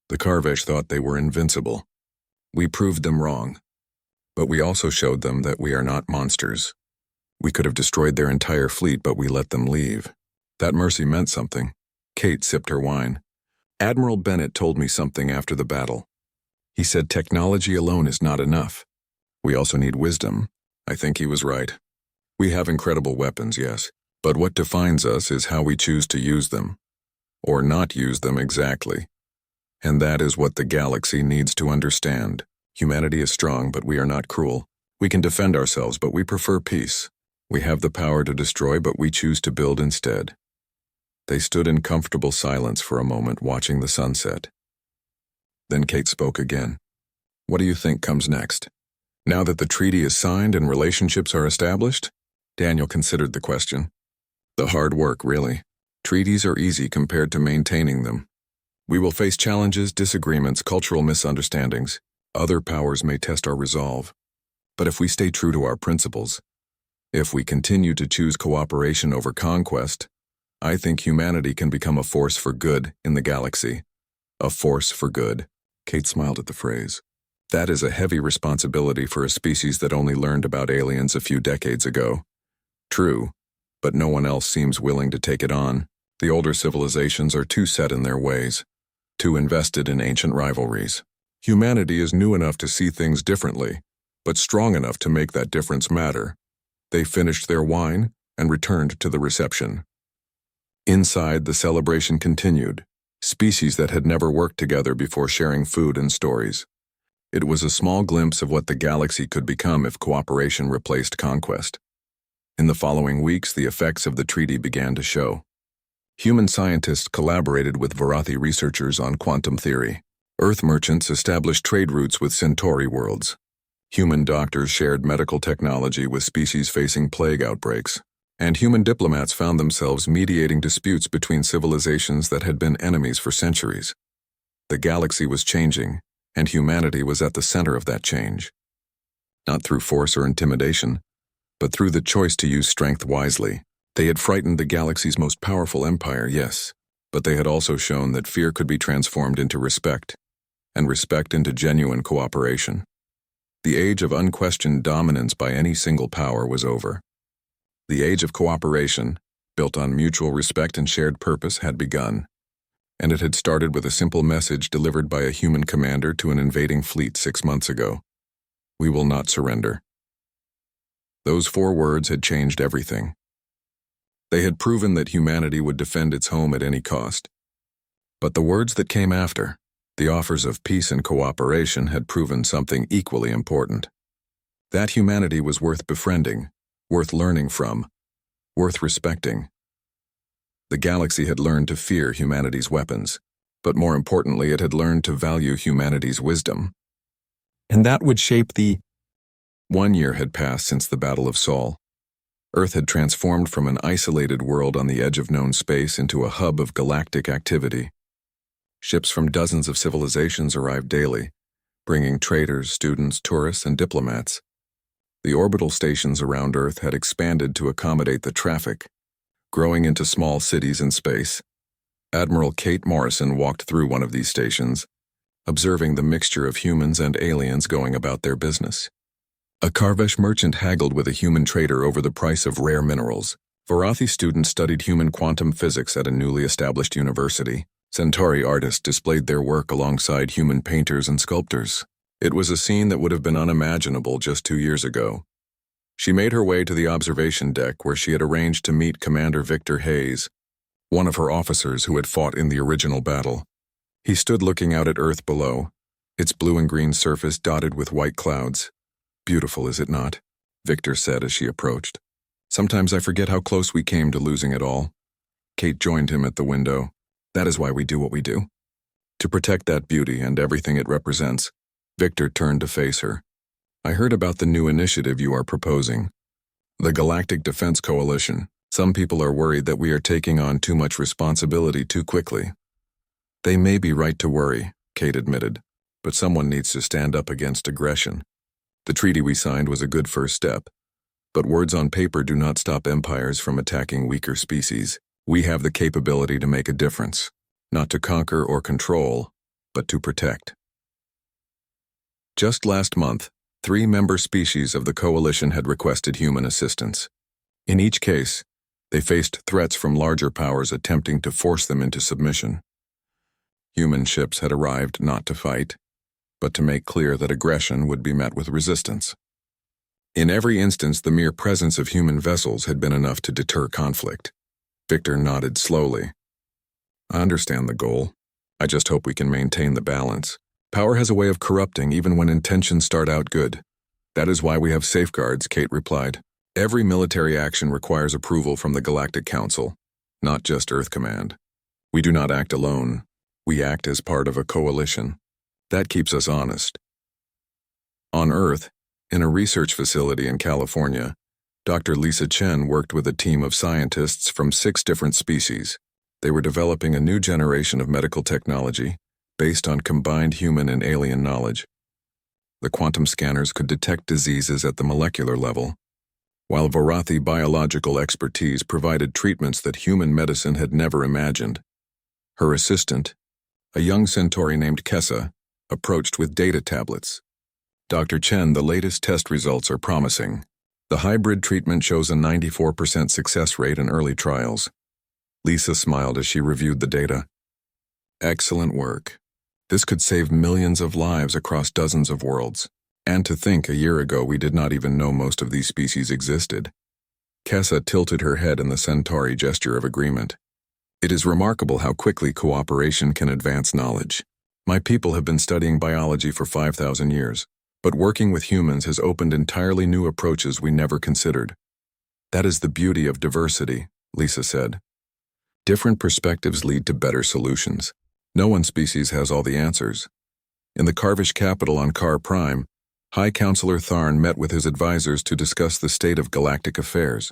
The Karvesh thought they were invincible. We proved them wrong. But we also showed them that we are not monsters. We could have destroyed their entire fleet, but we let them leave. That mercy meant something. Kate sipped her wine. Admiral Bennett told me something after the battle. He said technology alone is not enough. We also need wisdom. I think he was right. We have incredible weapons, yes, but what defines us is how we choose to use them. Or not use them exactly. And that is what the galaxy needs to understand. Humanity is strong, but we are not cruel. We can defend ourselves, but we prefer peace. We have the power to destroy, but we choose to build instead. They stood in comfortable silence for a moment, watching the sunset. Then Kate spoke again. What do you think comes next? Now that the treaty is signed and relationships are established? Daniel considered the question. The hard work, really. Treaties are easy compared to maintaining them. We will face challenges, disagreements, cultural misunderstandings. Other powers may test our resolve. But if we stay true to our principles, if we continue to choose cooperation over conquest, I think humanity can become a force for good in the galaxy. A force for good. Kate smiled at the phrase. That is a heavy responsibility for a species that only learned about aliens a few decades ago. True, but no one else seems willing to take it on. The older civilizations are too set in their ways, too invested in ancient rivalries. Humanity is new enough to see things differently, but strong enough to make that difference matter. They finished their wine and returned to the reception. Inside, the celebration continued. species that had never worked together before sharing food and stories. It was a small glimpse of what the galaxy could become if cooperation replaced conquest. In the following weeks, the effects of the treaty began to show. Human scientists collaborated with Varathi researchers on quantum theory. Earth merchants established trade routes with Centauri worlds. Human doctors shared medical technology with species facing plague outbreaks. And human diplomats found themselves mediating disputes between civilizations that had been enemies for centuries. The galaxy was changing, and humanity was at the center of that change. Not through force or intimidation, but through the choice to use strength wisely. They had frightened the galaxy's most powerful empire, yes, but they had also shown that fear could be transformed into respect, and respect into genuine cooperation. The age of unquestioned dominance by any single power was over. The age of cooperation, built on mutual respect and shared purpose, had begun, and it had started with a simple message delivered by a human commander to an invading fleet 6 months ago. We will not surrender. Those 4 words had changed everything. They had proven that humanity would defend its home at any cost. But the words that came after, the offers of peace and cooperation, had proven something equally important. That humanity was worth befriending, worth learning from, worth respecting. The galaxy had learned to fear humanity's weapons, but more importantly, it had learned to value humanity's wisdom. And that would shape the... 1 year had passed since the Battle of Sol. Earth had transformed from an isolated world on the edge of known space into a hub of galactic activity. Ships from dozens of civilizations arrived daily, bringing traders, students, tourists, and diplomats. The orbital stations around Earth had expanded to accommodate the traffic, growing into small cities in space. Admiral Kate Morrison walked through one of these stations, observing the mixture of humans and aliens going about their business. A Karvesh merchant haggled with a human trader over the price of rare minerals. Varathi students studied human quantum physics at a newly established university. Centauri artists displayed their work alongside human painters and sculptors. It was a scene that would have been unimaginable just 2 years ago. She made her way to the observation deck where she had arranged to meet Commander Victor Hayes, one of her officers who had fought in the original battle. He stood looking out at Earth below, its blue and green surface dotted with white clouds. Beautiful, is it not? Victor said as she approached. Sometimes I forget how close we came to losing it all. Kate joined him at the window. That is why we do what we do. To protect that beauty and everything it represents. Victor turned to face her. I heard about the new initiative you are proposing. The Galactic Defense Coalition. Some people are worried that we are taking on too much responsibility too quickly. They may be right to worry, Kate admitted, but someone needs to stand up against aggression. The treaty we signed was a good first step, but words on paper do not stop empires from attacking weaker species. We have the capability to make a difference, not to conquer or control, but to protect. Just last month, 3 member species of the coalition had requested human assistance. In each case, they faced threats from larger powers attempting to force them into submission. Human ships had arrived not to fight, but to make clear that aggression would be met with resistance. In every instance, the mere presence of human vessels had been enough to deter conflict. Victor nodded slowly. I understand the goal. I just hope we can maintain the balance. Power has a way of corrupting even when intentions start out good. That is why we have safeguards, Kate replied. Every military action requires approval from the Galactic Council, not just Earth Command. We do not act alone. We act as part of a coalition. That keeps us honest. On Earth, in a research facility in California, Dr. Lisa Chen worked with a team of scientists from 6 different species. They were developing a new generation of medical technology based on combined human and alien knowledge. The quantum scanners could detect diseases at the molecular level, while Varathi biological expertise provided treatments that human medicine had never imagined. Her assistant, a young Centauri named Kessa, approached with data tablets. Dr. Chen, the latest test results are promising. The hybrid treatment shows a 94% success rate in early trials. Lisa smiled as she reviewed the data. Excellent work. This could save millions of lives across dozens of worlds. And to think, a year ago we did not even know most of these species existed. Kessa tilted her head in the Centauri gesture of agreement. It is remarkable how quickly cooperation can advance knowledge. My people have been studying biology for 5,000 years, but working with humans has opened entirely new approaches we never considered. That is the beauty of diversity, Lisa said. Different perspectives lead to better solutions. No one species has all the answers. In the Karvish capital on Kar Prime, High Counselor Tharn met with his advisors to discuss the state of galactic affairs.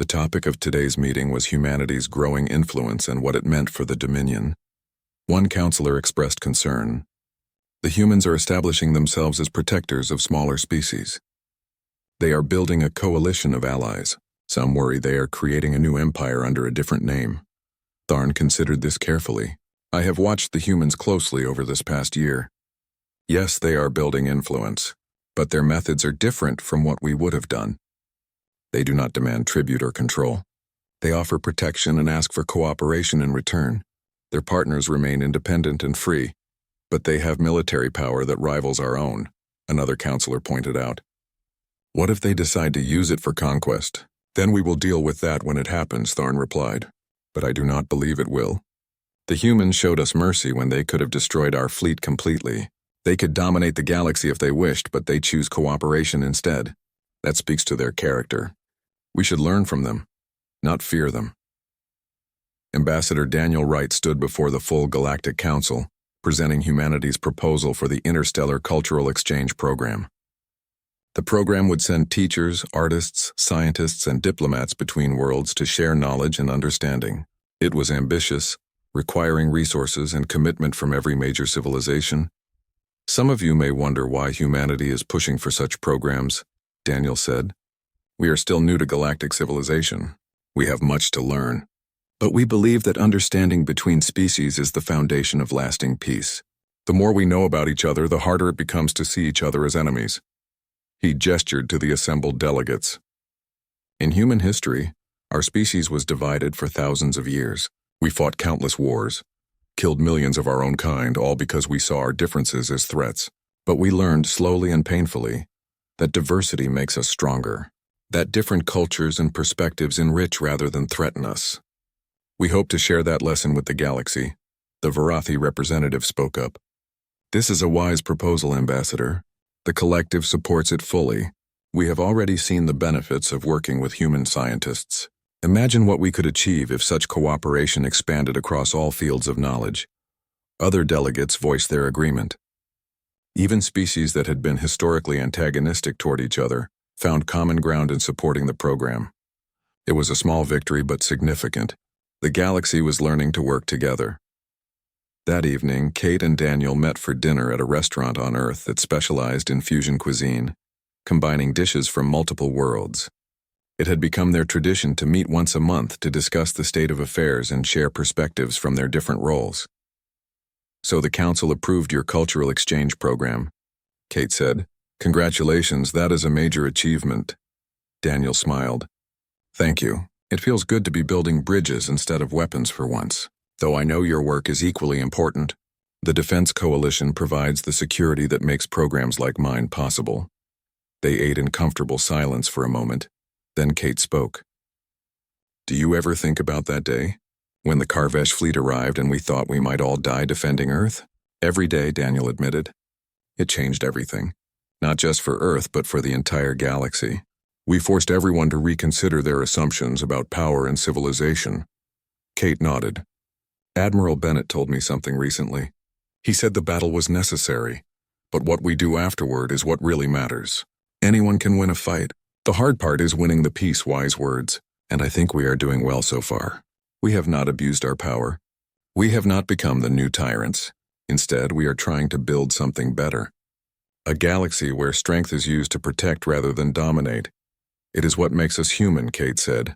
The topic of today's meeting was humanity's growing influence and what it meant for the Dominion. One counselor expressed concern. The humans are establishing themselves as protectors of smaller species. They are building a coalition of allies. Some worry they are creating a new empire under a different name. Tharn considered this carefully. I have watched the humans closely over this past year. Yes, they are building influence, but their methods are different from what we would have done. They do not demand tribute or control. They offer protection and ask for cooperation in return. Their partners remain independent and free, but they have military power that rivals our own, another counselor pointed out. What if they decide to use it for conquest? Then we will deal with that when it happens, Tharn replied. But I do not believe it will. The humans showed us mercy when they could have destroyed our fleet completely. They could dominate the galaxy if they wished, but they choose cooperation instead. That speaks to their character. We should learn from them, not fear them. Ambassador Daniel Wright stood before the full Galactic Council, presenting humanity's proposal for the Interstellar Cultural Exchange Program. The program would send teachers, artists, scientists, and diplomats between worlds to share knowledge and understanding. It was ambitious, requiring resources and commitment from every major civilization. Some of you may wonder why humanity is pushing for such programs, Daniel said. We are still new to galactic civilization. We have much to learn. But we believe that understanding between species is the foundation of lasting peace. The more we know about each other, the harder it becomes to see each other as enemies. He gestured to the assembled delegates. In human history, our species was divided for thousands of years. We fought countless wars, killed millions of our own kind, all because we saw our differences as threats. But we learned slowly and painfully that diversity makes us stronger, that different cultures and perspectives enrich rather than threaten us. We hope to share that lesson with the galaxy, the Varathi representative spoke up. This is a wise proposal, Ambassador. The collective supports it fully. We have already seen the benefits of working with human scientists. Imagine what we could achieve if such cooperation expanded across all fields of knowledge. Other delegates voiced their agreement. Even species that had been historically antagonistic toward each other found common ground in supporting the program. It was a small victory but significant. The galaxy was learning to work together. That evening, Kate and Daniel met for dinner at a restaurant on Earth that specialized in fusion cuisine, combining dishes from multiple worlds. It had become their tradition to meet once a month to discuss the state of affairs and share perspectives from their different roles. So the council approved your cultural exchange program, Kate said. Congratulations, that is a major achievement. Daniel smiled. Thank you. It feels good to be building bridges instead of weapons for once. Though I know your work is equally important, the Defense Coalition provides the security that makes programs like mine possible. They ate in comfortable silence for a moment. Then Kate spoke. Do you ever think about that day, when the Karvesh fleet arrived and we thought we might all die defending Earth? Every day, Daniel admitted. It changed everything. Not just for Earth, but for the entire galaxy. We forced everyone to reconsider their assumptions about power and civilization. Kate nodded. Admiral Bennett told me something recently. He said the battle was necessary, but what we do afterward is what really matters. Anyone can win a fight. The hard part is winning the peace, wise words, and I think we are doing well so far. We have not abused our power. We have not become the new tyrants. Instead, we are trying to build something better. A galaxy where strength is used to protect rather than dominate. It is what makes us human, Kate said.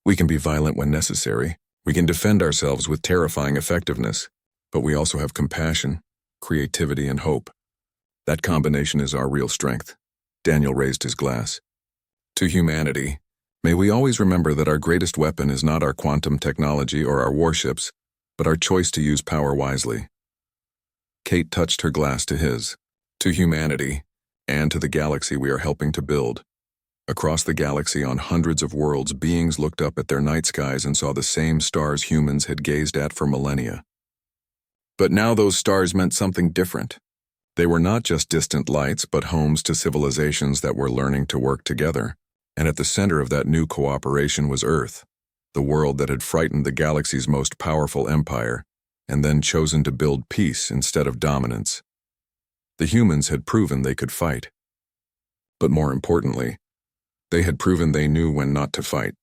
We can be violent when necessary. We can defend ourselves with terrifying effectiveness, but we also have compassion, creativity, and hope. That combination is our real strength. Daniel raised his glass. To humanity, may we always remember that our greatest weapon is not our quantum technology or our warships, but our choice to use power wisely. Kate touched her glass to his. To humanity, and to the galaxy we are helping to build. Across the galaxy on hundreds of worlds, beings looked up at their night skies and saw the same stars humans had gazed at for millennia. But now those stars meant something different. They were not just distant lights, but homes to civilizations that were learning to work together. And at the center of that new cooperation was Earth, the world that had frightened the galaxy's most powerful empire, and then chosen to build peace instead of dominance. The humans had proven they could fight. But more importantly, they had proven they knew when not to fight.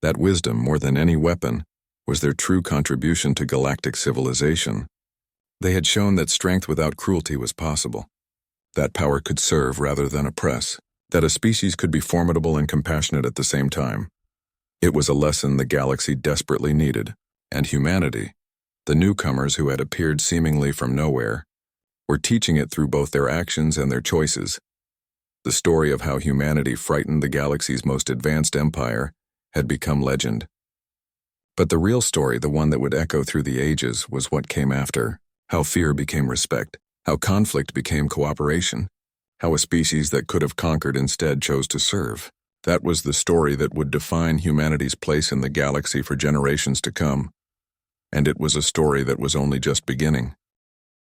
That wisdom, more than any weapon, was their true contribution to galactic civilization. They had shown that strength without cruelty was possible, that power could serve rather than oppress, that a species could be formidable and compassionate at the same time. It was a lesson the galaxy desperately needed, and humanity, the newcomers who had appeared seemingly from nowhere, were teaching it through both their actions and their choices. The story of how humanity frightened the galaxy's most advanced empire had become legend. But the real story, the one that would echo through the ages, was what came after. How fear became respect, how conflict became cooperation, how a species that could have conquered instead chose to serve. That was the story that would define humanity's place in the galaxy for generations to come. And it was a story that was only just beginning.